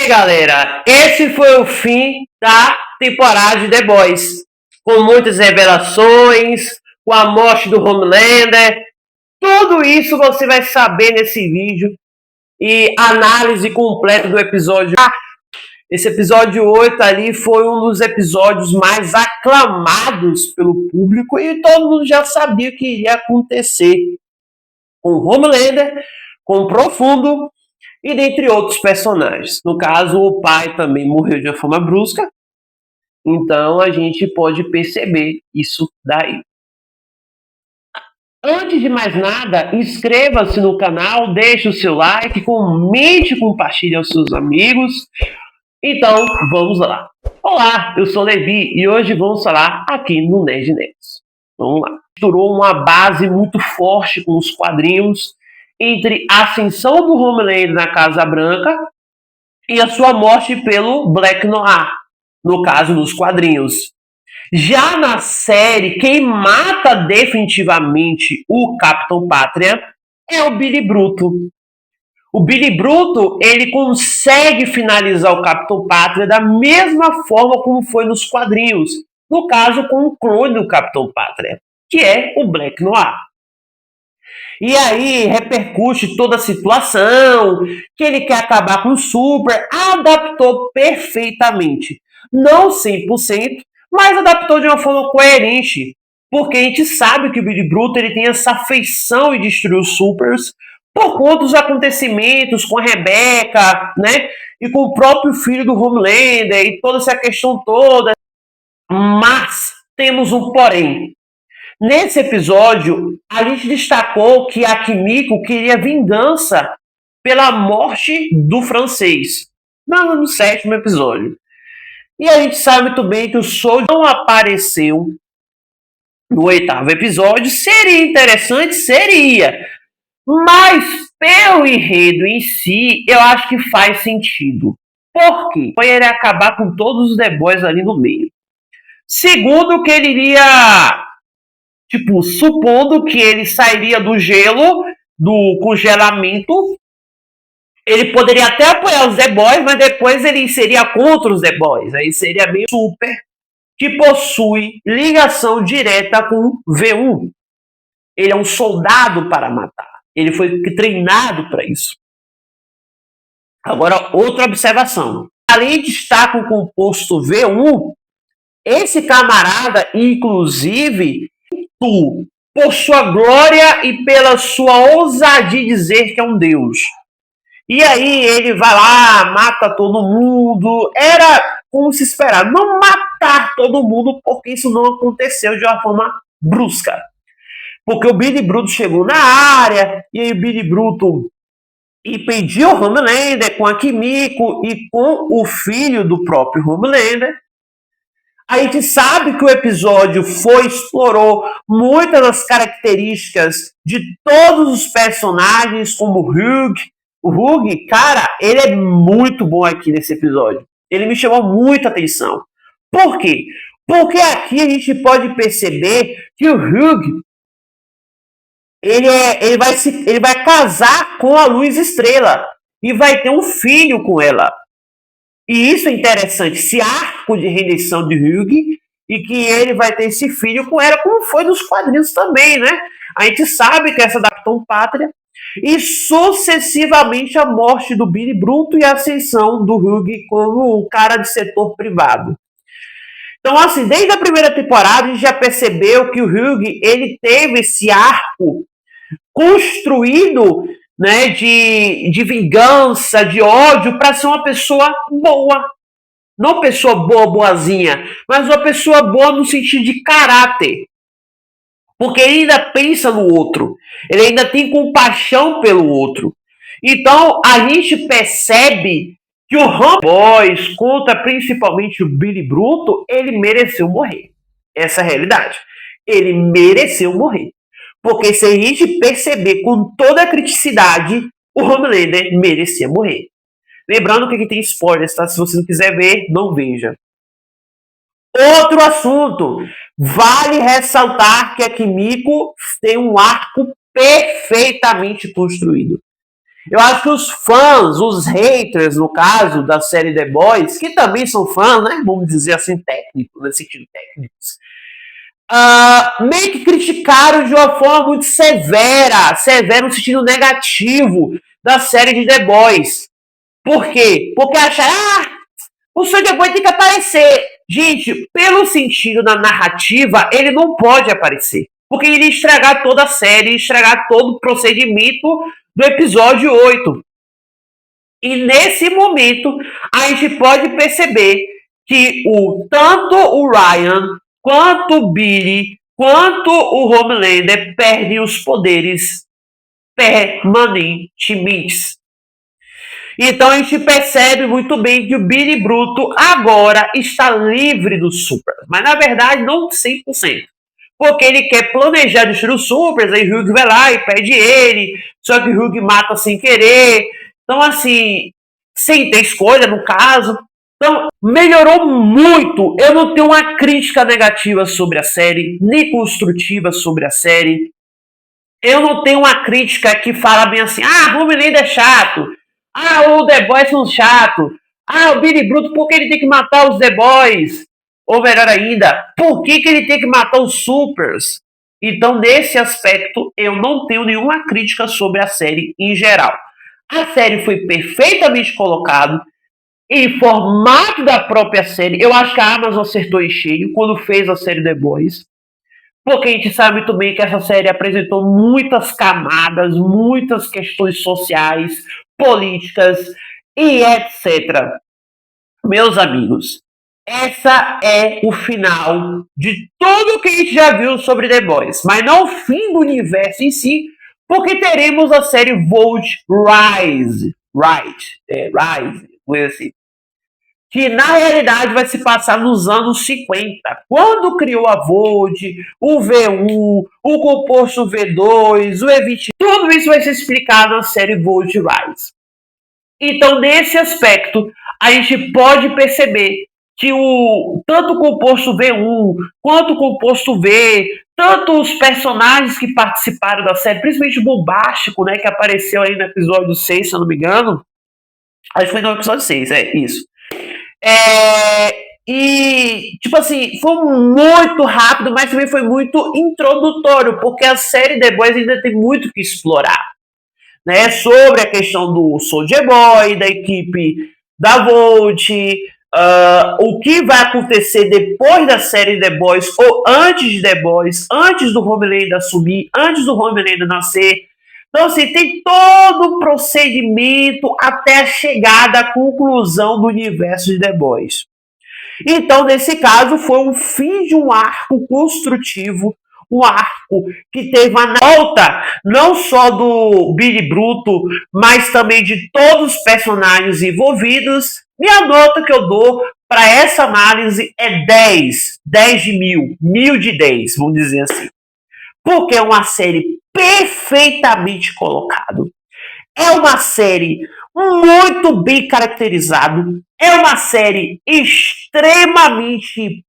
galera, esse foi o fim da temporada de The Boys, com muitas revelações, com a morte do Homelander, tudo isso você vai saber nesse vídeo e análise completa do episódio. Esse episódio 8 ali foi um dos episódios mais aclamados pelo público e todo mundo já sabia o que iria acontecer com o Homelander, com o Profundo e dentre outros personagens. No caso, o pai também morreu de uma forma brusca, então a gente pode perceber isso daí. Antes de mais nada, inscreva-se no canal, deixe o seu like, comente e compartilhe aos seus amigos. Então, vamos lá. Olá, eu sou Levi e hoje vamos falar aqui no Nerd News. Vamos lá. Misturou uma base muito forte com os quadrinhos entre a ascensão do Homelander na Casa Branca e a sua morte pelo Black Noir, no caso nos quadrinhos. Já na série, quem mata definitivamente o Capitão Pátria é o Billy Bruto. O Billy Bruto, ele consegue finalizar o Capitão Pátria da mesma forma como foi nos quadrinhos. No caso, com o clone do Capitão Pátria, que é o Black Noir. E aí repercute toda a situação, que ele quer acabar com o Super, adaptou perfeitamente. Não 100%, mas adaptou de uma forma coerente. Porque a gente sabe que o Billy Bruto ele tem essa afeição em destruir os Supers por conta dos acontecimentos com a Rebecca, né? E com o próprio filho do Homelander e toda essa questão toda. Mas temos um porém. Nesse episódio, a gente destacou que a Kimiko queria vingança pela morte do francês. No sétimo episódio. E a gente sabe muito bem que o Soldier não apareceu no oitavo episódio. Seria interessante? Seria. Mas, pelo enredo em si, eu acho que faz sentido. Por quê? Foi ele acabar com todos os The Boys ali no meio. Segundo, que ele iria... supondo que ele sairia do gelo, do congelamento, ele poderia até apoiar os The Boys, mas depois ele seria contra os The Boys. Aí seria meio Super, que possui ligação direta com V1. Ele é um soldado para matar. Ele foi treinado para isso. Agora, outra observação. Além de estar com o composto V1, esse camarada, inclusive, por sua glória e pela sua ousadia dizer que é um deus. E aí ele vai lá, mata todo mundo. Era como se esperava. Não matar todo mundo, porque isso não aconteceu de uma forma brusca. Porque o Billy Bruto chegou na área, e aí o Billy Bruto impediu o Homelander com a Kimiko e com o filho do próprio Homelander. A gente sabe que o episódio explorou muitas das características de todos os personagens, como o Hugh. O Hugh, cara, ele é muito bom aqui nesse episódio. Ele me chamou muita atenção. Por quê? Porque aqui a gente pode perceber que o Hugh ele vai casar com a Luz Estrela e vai ter um filho com ela. E isso é interessante, esse arco de redenção de Hugh, e que ele vai ter esse filho com ela, como foi nos quadrinhos também, né? A gente sabe que essa Capitão Pátria, e sucessivamente a morte do Billy Bruto e a ascensão do Hugh como um cara de setor privado. Então, assim, desde a primeira temporada, a gente já percebeu que o Hugh, ele teve esse arco construído, né, de vingança, de ódio, para ser uma pessoa boa. Não pessoa boa, boazinha, mas uma pessoa boa no sentido de caráter. Porque ele ainda pensa no outro. Ele ainda tem compaixão pelo outro. Então, a gente percebe que o Boys, contra principalmente o Billy Bruto, ele mereceu morrer. Essa é a realidade. Ele mereceu morrer. Porque se a gente perceber com toda a criticidade, o Homelander merecia morrer. Lembrando que aqui tem spoilers, tá? Se você não quiser ver, não veja. Outro assunto. Vale ressaltar que a Kimiko tem um arco perfeitamente construído. Eu acho que os fãs, os haters, no caso da série The Boys, que também são fãs, né? Vamos dizer assim, técnicos, no sentido técnicos, meio que criticaram de uma forma muito severa no sentido negativo da série de The Boys. Por quê? Porque acharam, o Soldier Boy tem que aparecer. Gente, pelo sentido da narrativa, ele não pode aparecer. Porque ele ia estragar toda a série, estragar todo o procedimento do episódio 8. E nesse momento, a gente pode perceber que tanto o Ryan, quanto o Billy, quanto o Homelander perdem os poderes permanentemente. Então a gente percebe muito bem que o Billy Bruto agora está livre dos Super. Mas na verdade não 100%. Porque ele quer planejar destruir os Supers, aí o Hugh vai lá e pede ele, só que o Hugh mata sem querer. Então assim, sem ter escolha no caso. Então, melhorou muito. Eu não tenho uma crítica negativa sobre a série, nem construtiva sobre a série. Eu não tenho uma crítica que fala bem assim, Homelander é chato. O The Boys são chato. O Billy Bruto, por que ele tem que matar os The Boys? Ou melhor ainda, por que ele tem que matar os Supers? Então, nesse aspecto, eu não tenho nenhuma crítica sobre a série em geral. A série foi perfeitamente colocada em formato da própria série. Eu acho que a Amazon acertou em cheio quando fez a série The Boys. Porque a gente sabe muito bem que essa série apresentou muitas camadas, muitas questões sociais, políticas e etc. Meus amigos, essa é o final de tudo que a gente já viu sobre The Boys. Mas não o fim do universo em si, porque teremos a série Vault Rise. Rise, assim, que na realidade vai se passar nos anos 50, quando criou a Vault, o V1, o composto V2, o E20, tudo isso vai ser explicado na série Vault Rise. Então, nesse aspecto, a gente pode perceber que tanto o composto V1 quanto o composto V, tanto os personagens que participaram da série, principalmente o Bombástico, né, que apareceu aí no episódio 6, se eu não me engano, acho que foi no episódio 6, é isso. E, tipo assim, foi muito rápido, mas também foi muito introdutório, porque a série The Boys ainda tem muito que explorar, né? Sobre a questão do Soldier Boy, da equipe da Vault, o que vai acontecer depois da série The Boys, ou antes de The Boys, antes do Homelander assumir, antes do Homelander nascer. Então, assim, tem todo o procedimento até a chegada à conclusão do universo de The Boys. Então, nesse caso, foi um fim de um arco construtivo, um arco que teve a volta não só do Billy Bruto, mas também de todos os personagens envolvidos. Minha nota que eu dou para essa análise é 10. 10 de 1000. 1000 de 10, vamos dizer assim. Porque é uma série perfeitamente colocada. É uma série muito bem caracterizada. É uma série extremamente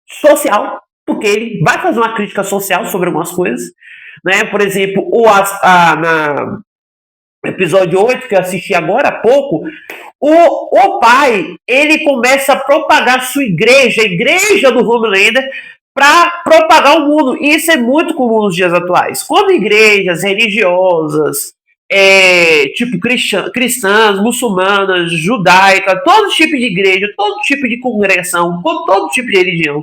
social, porque ele vai fazer uma crítica social sobre algumas coisas. Né? Por exemplo, na episódio 8, que eu assisti agora há pouco, o pai, ele começa a propagar sua igreja, a igreja do Homelander, para propagar o mundo. E isso é muito comum nos dias atuais. Quando igrejas religiosas, tipo cristãs, muçulmanas, judaica, todo tipo de igreja, todo tipo de congregação, todo tipo de religião,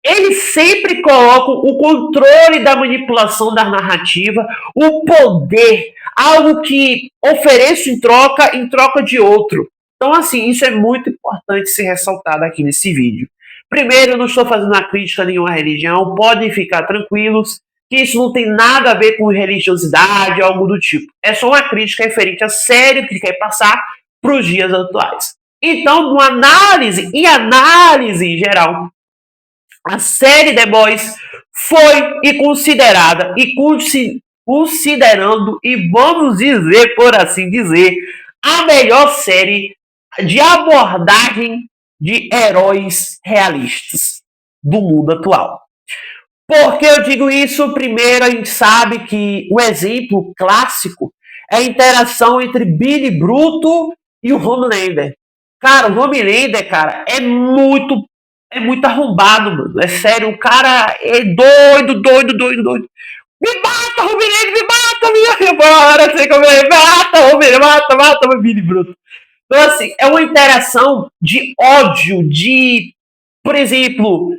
eles sempre colocam o controle da manipulação da narrativa, o poder, algo que ofereço em troca de outro. Então, assim, isso é muito importante ser ressaltado aqui nesse vídeo. Primeiro, eu não estou fazendo uma crítica a nenhuma religião, podem ficar tranquilos, que isso não tem nada a ver com religiosidade, algo do tipo. É só uma crítica referente a sério que quer passar para os dias atuais. Então, em análise em geral, a série The Boys foi e considerada, e considerando, e vamos dizer, por assim dizer, a melhor série de abordagem de heróis realistas do mundo atual. Por que eu digo isso? Primeiro, a gente sabe que o exemplo clássico é a interação entre Billy Bruto e o Homelander. Cara, o Homelander, cara, é muito arrombado, mano. É sério, o cara é doido, doido, doido, doido. Me mata, Homelander, me mata, me embora, sei como é, mata, Homelander, mata, mata, Billy Bruto. Então, assim, é uma interação de ódio, por exemplo,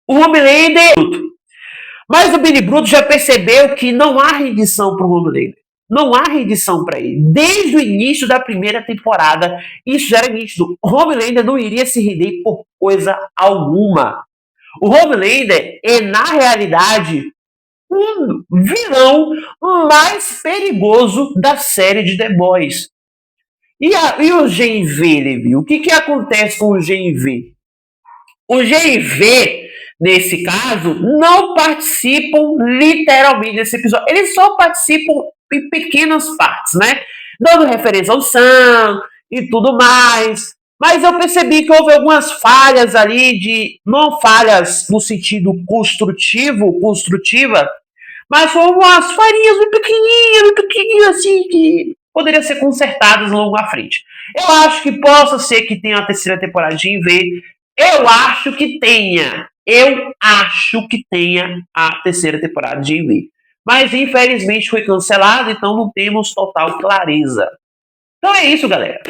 o Homelander. Mas o Billy Bruto já percebeu que não há rendição para o Homelander. Não há rendição para ele. Desde o início da primeira temporada, isso já era nítido. O Homelander não iria se render por coisa alguma. O Homelander é, na realidade, um vilão mais perigoso da série de The Boys. E o GV, Levi? O que acontece com o GV? O GV, nesse caso, não participam literalmente desse episódio. Eles só participam em pequenas partes, né? Dando referência ao Sam e tudo mais. Mas eu percebi que houve algumas falhas ali não falhas no sentido construtiva, mas foram umas farinhas muito pequenininhas assim, que poderiam ser consertadas logo à frente. Eu acho que possa ser que tenha a terceira temporada de IV. Eu acho que tenha. Eu acho que tenha a terceira temporada de IV. Mas infelizmente foi cancelado, então não temos total clareza. Então é isso, galera.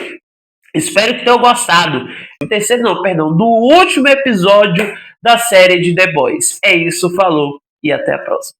Espero que tenham gostado. Do terceiro, não, perdão, do último episódio da série de The Boys. É isso, falou e até a próxima.